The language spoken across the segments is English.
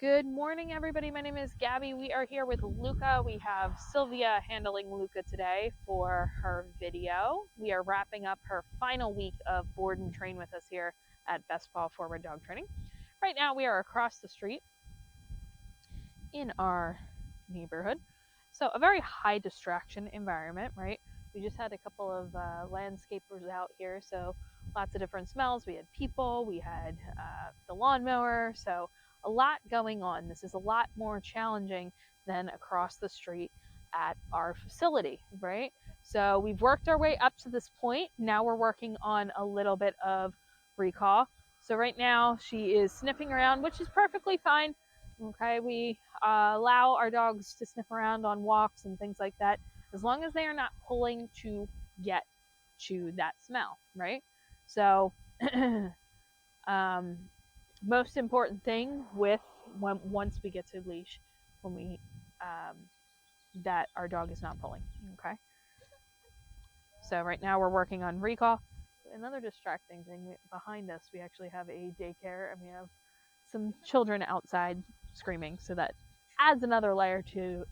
Good morning, everybody. My name is Gabby. We are here with Luca. We have Sylvia handling Luca today for her video. We are wrapping up her final week of board and train with us here at Paw Forward Dog Training. Right now, we are across the street in our neighborhood. So a very high distraction environment, right? We just had a couple of landscapers out here, so lots of different smells. We had people, we had the lawnmower, so a lot going on. This is a lot more challenging than across the street at our facility, right? So we've worked our way up to this point. Now we're working on a little bit of recall. So right now she is sniffing around, which is perfectly fine. Okay, we allow our dogs to sniff around on walks and things like that, as long as they are not pulling to get to that smell, right? So most important thing with once we get to leash, when we that our dog is not pulling. Okay, so right now we're working on recall. Another distracting thing behind us, we actually have a daycare and we have some children outside screaming, so that adds another layer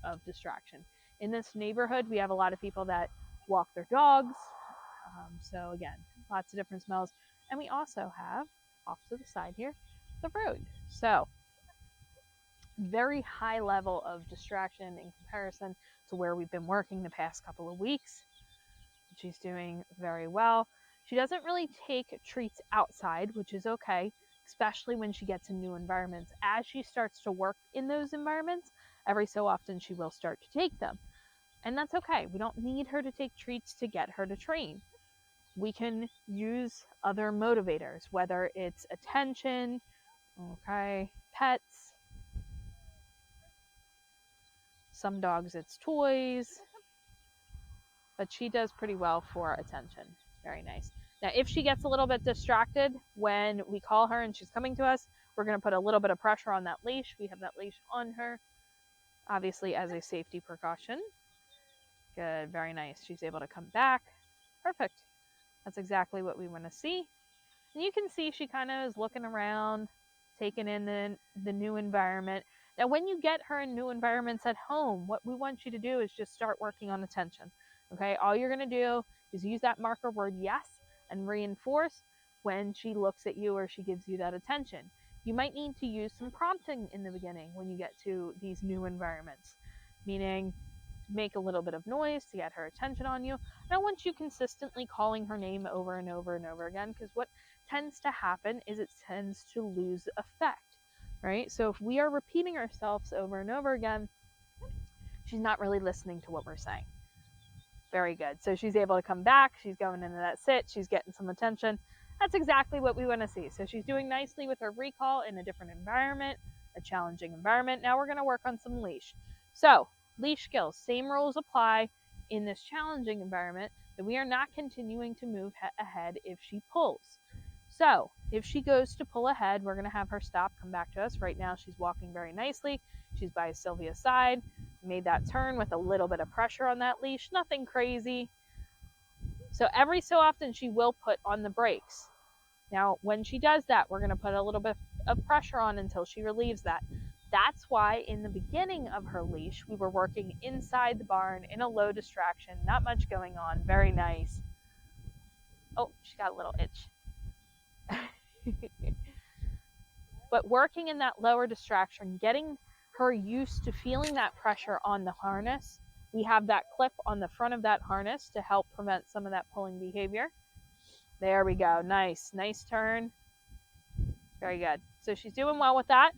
of distraction. In this neighborhood, we have a lot of people that walk their dogs, so again, lots of different smells. And we also have, off to the side here, the road. So very high level of distraction in comparison to where we've been working the past couple of weeks. She's doing very well. She doesn't really take treats outside, which is okay, especially when she gets in new environments. As she starts to work in those environments, every so often she will start to take them. And that's okay. We don't need her to take treats to get her to train. We can use other motivators, whether it's attention, okay, pets. Some dogs it's toys, but she does pretty well for attention. Very nice. Now, if she gets a little bit distracted when we call her and she's coming to us, we're going to put a little bit of pressure on that leash. We have that leash on her, obviously as a safety precaution. Good, very nice. She's able to come back. Perfect. That's exactly what we want to see. And you can see she kind of is looking around, taking in the new environment. Now, when you get her in new environments at home, what we want you to do is just start working on attention. Okay, all you're going to do is use that marker word yes and reinforce when she looks at you or she gives you that attention. You might need to use some prompting in the beginning when you get to these new environments, meaning make a little bit of noise to get her attention on you. I don't want you consistently calling her name over and over and over again, because what tends to happen is it tends to lose effect, right? So if we are repeating ourselves over and over again, she's not really listening to what we're saying. Very good. So she's able to come back. She's going into that sit. She's getting some attention. That's exactly what we want to see. So she's doing nicely with her recall in a different environment, a challenging environment. Now we're going to work on some leash. So leash skills, same rules apply in this challenging environment, that we are not continuing to move ahead if she pulls. So if she goes to pull ahead, we're going to have her stop, come back to us. Right now she's walking very nicely. She's by Sylvia's side. Made that turn with a little bit of pressure on that leash, nothing crazy. So every so often she will put on the brakes. Now when she does that, we're going to put a little bit of pressure on until she relieves that. That's why in the beginning of her leash, we were working inside the barn in a low distraction, not much going on. Very nice. Oh, she got a little itch. But working in that lower distraction, getting her used to feeling that pressure on the harness. We have that clip on the front of that harness to help prevent some of that pulling behavior. There we go. Nice turn. Very good. So she's doing well with that.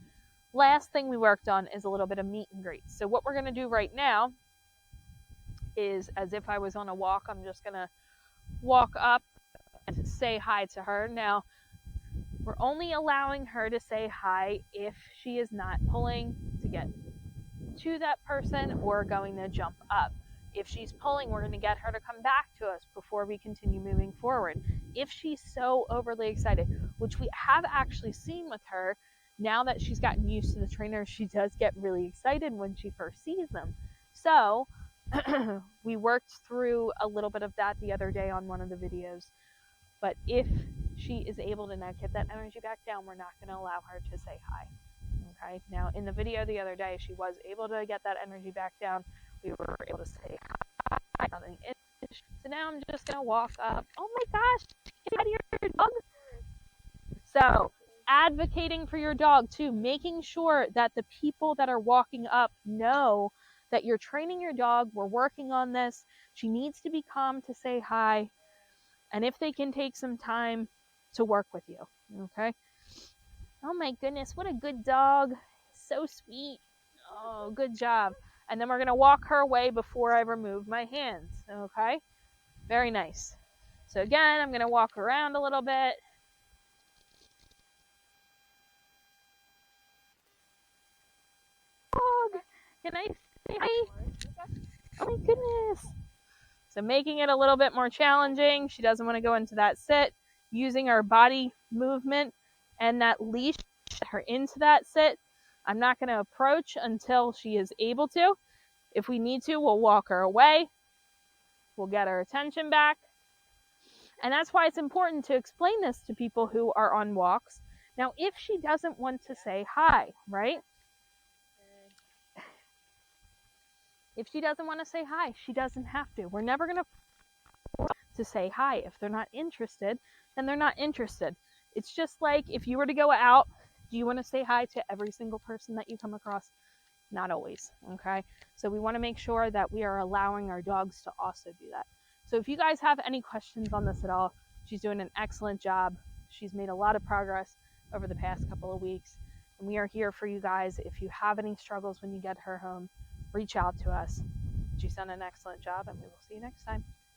Last thing we worked on is a little bit of meet and greet. So what we're going to do right now is, as if I was on a walk, I'm just going to walk up and say hi to her. Now, we're only allowing her to say hi if she is not pulling to get to that person or going to jump up. If she's pulling, we're going to get her to come back to us before we continue moving forward. If she's so overly excited, which we have actually seen with her, now that she's gotten used to the trainer, she does get really excited when she first sees them. So we worked through a little bit of that the other day on one of the videos. But if she is able to now get that energy back down, we're not going to allow her to say hi. Okay, now in the video the other day, she was able to get that energy back down. We were able to say hi. So now I'm just going to walk up. Oh my gosh, get out of your dog. So advocating for your dog too, making sure that the people that are walking up know that you're training your dog. We're working on this. She needs to be calm to say hi. And if they can take some time to work with you. Okay. Oh my goodness, what a good dog. So sweet. Oh, good job. And then we're going to walk her away before I remove my hands. Okay. Very nice. So again, I'm going to walk around a little bit. Dog, can I say hi? Oh my goodness. So making it a little bit more challenging. She doesn't want to go into that sit. Using our body movement and that leash to get her into that sit. I'm not going to approach until she is able to. If we need to, we'll walk her away. We'll get her attention back. And that's why it's important to explain this to people who are on walks. Now, if she doesn't want to say hi, right? If she doesn't want to say hi, she doesn't have to. We're never going to force to say hi. If they're not interested, then they're not interested. It's just like if you were to go out, do you want to say hi to every single person that you come across? Not always, okay? So we want to make sure that we are allowing our dogs to also do that. So if you guys have any questions on this at all, she's doing an excellent job. She's made a lot of progress over the past couple of weeks. And we are here for you guys. If you have any struggles when you get her home, reach out to us. She's done an excellent job, and we will see you next time.